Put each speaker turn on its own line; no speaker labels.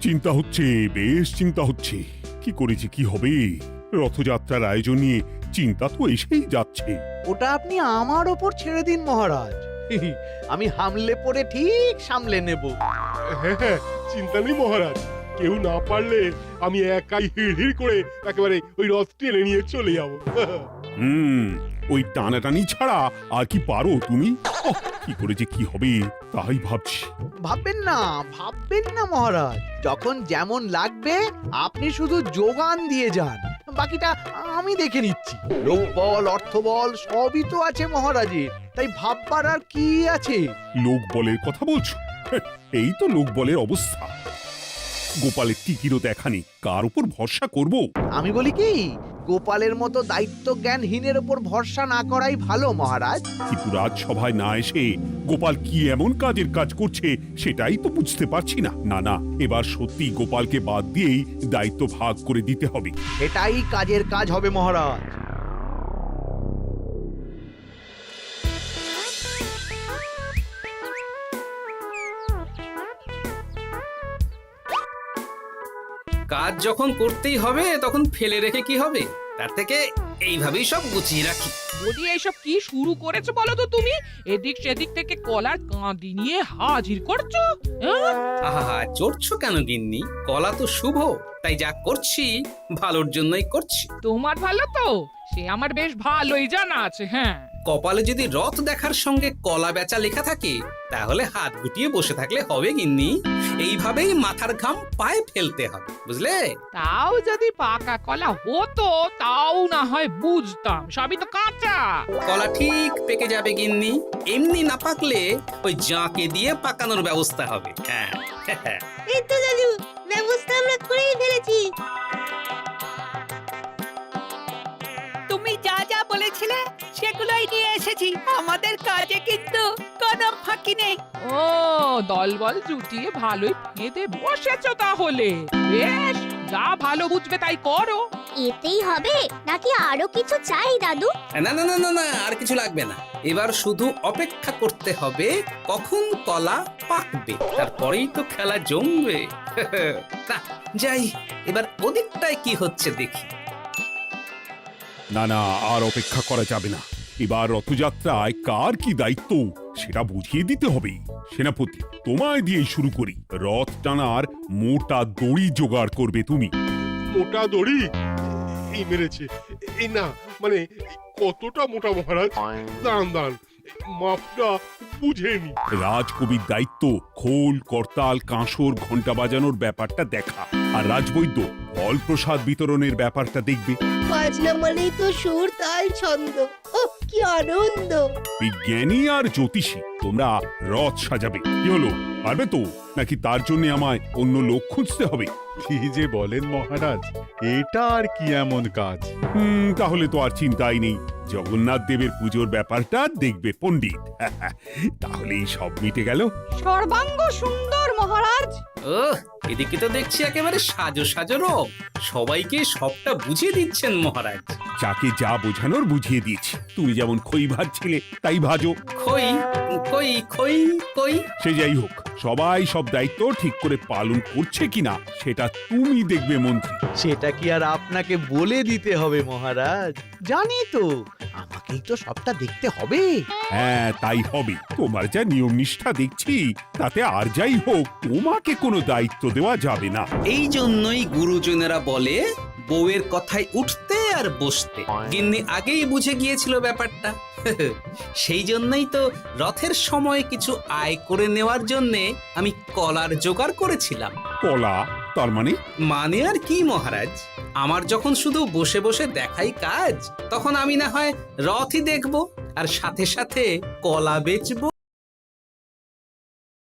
চিন্তা হচ্ছে, বেশ চিন্তা হচ্ছে। কি করেছি কি হবে? রথযাত্রার আয়োজন নিয়ে চিন্তা তো এসেই যাচ্ছে।
ওটা আপনি আমার ওপর ছেড়ে দিন মহারাজ। আমি হামলে পড়ে ঠিক সামলে নেব।
হ্যাঁ, চিন্তা নেই মহারাজ। কেউ না পারলে আমি একাই হিড় করে একেবারে ওই রথ টেনে নিয়ে চলে যাবো।
ওই টানাটানি ছাড়া আর কি পারো তুমি? ওহ, কি করেছে কি হবে তাই ভাবছি।
ভাববেন না মহারাজ। যখন যেমন লাগবে আপনি শুধু যোগান দিয়ে যান, বাকিটা আমি দেখে নিচ্ছি। লোকবল, অর্থবল সবই তো আছে মহারাজের, তাই ভাববার আর কি আছে?
লোক বলের কথা বলছো? এই তো লোক বলের অবস্থা। গোপালের টিকিরও দেখানি, কার উপর ভরসা করব?
আমি বলি কি, গোপালের মতো দায়িত্ব জ্ঞানহীনের উপর ভরসা না করাই ভালো মহারাজ।
কিন্তু রাজসভায় না এসে গোপাল কি এমন কাজের কাজ করছে সেটাই তো বুঝতে পারছি না। না না, এবার সত্যি গোপালকে বাদ দিয়েই দায়িত্ব ভাগ করে দিতে হবে।
এটাই কাজের কাজ হবে মহারাজ।
কাজ যখন করতেই হবে তখন ফেলে রেখে কি হবে? তার থেকে এইভাবেই সব গুছিয়ে রাখি।
বলি এইসব কি শুরু করেছো বলো তো তুমি? এদিক সেদিক থেকে কলার কাঁদি নিয়ে হাজির করছো। হ্যাঁ?
আহা, চড়ছো কেন গিন্নি? কলা তো শুভ, তাই যা করছি ভালোর জন্যই করছি।
তোমার ভালো তো সে আমার বেশ ভালোই জানা আছে। হ্যাঁ,
কপালে যদি রথ দেখার সঙ্গে কলা বেচা লেখা থাকে তাহলে হাত গুটিয়ে বসে থাকলে হবে গিন্নি? এইভাবেই মাথার ঘাম পায়ে ফেলতে হবে, বুঝলে?
তাও যদি পাকা কলা হতো তাও না হয় বুঝতাম, সবই তো কাঁচা।
কলা ঠিক পেকে যাবে গিন্নি, এমনি না পাকলে ওই জাঁকে দিয়ে পাকানোর ব্যবস্থা হবে। হ্যাঁ
এই তো দাদু, ব্যবস্থা আমরা করেই ফেলেছি।
তুমি যা যা বলেছিলে সেগুলোই নিয়ে এসেছি। আমাদের কাজে কিন্তু কোনো ফাঁকি নেই।
ও, দলবল জুটিয়ে ভালোই ফেঁদে বসেছো তাহলে। বেশ, যা ভালো বুঝবে তাই করো।
এতেই হবে নাকি আরো কিছু চাই দাদু?
না না না না না, আর কিছু লাগবে না। এবার শুধু অপেক্ষা করতে হবে কখন কলা পাকবে, তারপরেই তো খেলা জমবে। না, যাই এবার ওদিকটায় কি হচ্ছে দেখি।
না না, আর অপেক্ষা করা যাবে না। এবার রথযাত্রায় কার কি দায়িত্ব সেটা বুঝিয়ে দিতে হবে। সেনাপতি, তোমায় দিয়ে শুরু করি। রথ টানার মোটা দড়ি জোগাড় করবে তুমি।
মোটা দড়ি? এই মেরেছে। এই না, মানে কতটা মোটা মহারাজ? দাঁড়ান দাঁড়ান, মাপটা বুঝেনি।
রাজকবির দায়িত্ব খোল, করতাল, কাঁসর, ঘন্টা বাজানোর ব্যাপারটা দেখা, আর রাজবৈদ্য ফল প্রসাদ বিতরণের ব্যাপারটা দেখবে।
বাজনা মানেই তো সুর, তাল, ছন্দ। ও কি আনন্দ!
বিজ্ঞানী আর জ্যোতিষী, তোমরা রথ সাজাবে। কি হলো, পারবে তো? নাকি তার জন্য আমায় অন্য লোক খুঁজতে হবে?
কি যে বলেন মহারাজ, এটা আর কি এমন কাজ?
তাহলে তো আর চিন্তাই নেই। জগন্নাথ দেবের পুজোর ব্যাপারটা দেখবে পণ্ডিত। তাহলেই সব মিটে গেল।
সর্বাঙ্গ সুন্দর মহারাজ।
ও, এদিকে তো দেখছি একেবারে সাজো সাজো রব। সবাইকে সবটা বুঝিয়ে দিচ্ছেন মহারাজ।
যাকে যা বোঝানোর বুঝিয়ে দিয়েছি। তুমি যেমন খই ভাজছিলে তাই ভাজো।
খই কই খই কই?
সে যাই হোক, সবাই সব দায়িত্ব ঠিক করে পালন করছে কিনা সেটা তুমি দেখবে মন্ত্রী।
সেটা কি আর আপনাকে বলে দিতে হবে মহারাজ? জানি তো, আমাকেই তো সবটা দেখতে হবে।
হ্যাঁ, তাই হবে। তোমার যা নিয়ম নিষ্ঠা দেখছি, তাতে আর যাই হোক তোমাকে কোনো দায়িত্ব দেওয়া যাবে না।
এই জন্যই গুরুজনেরা বলে বউয়ের কথায় উঠতে আর বসতে। গিন্নি আগেই বুঝে গিয়েছিল ব্যাপারটা। সেই জন্যই তো রথের সময় কিছু আয় করে নেওয়ার জন্যে আমি কলার জোগাড় করেছিলাম।
কলা? তার মানে?
মানে আর কি মহারাজ, আমার যখন শুধু বসে বসে দেখাই কাজ, তখন আমি না হয় রথই দেখবো আর সাথে সাথে কলা বেচবো।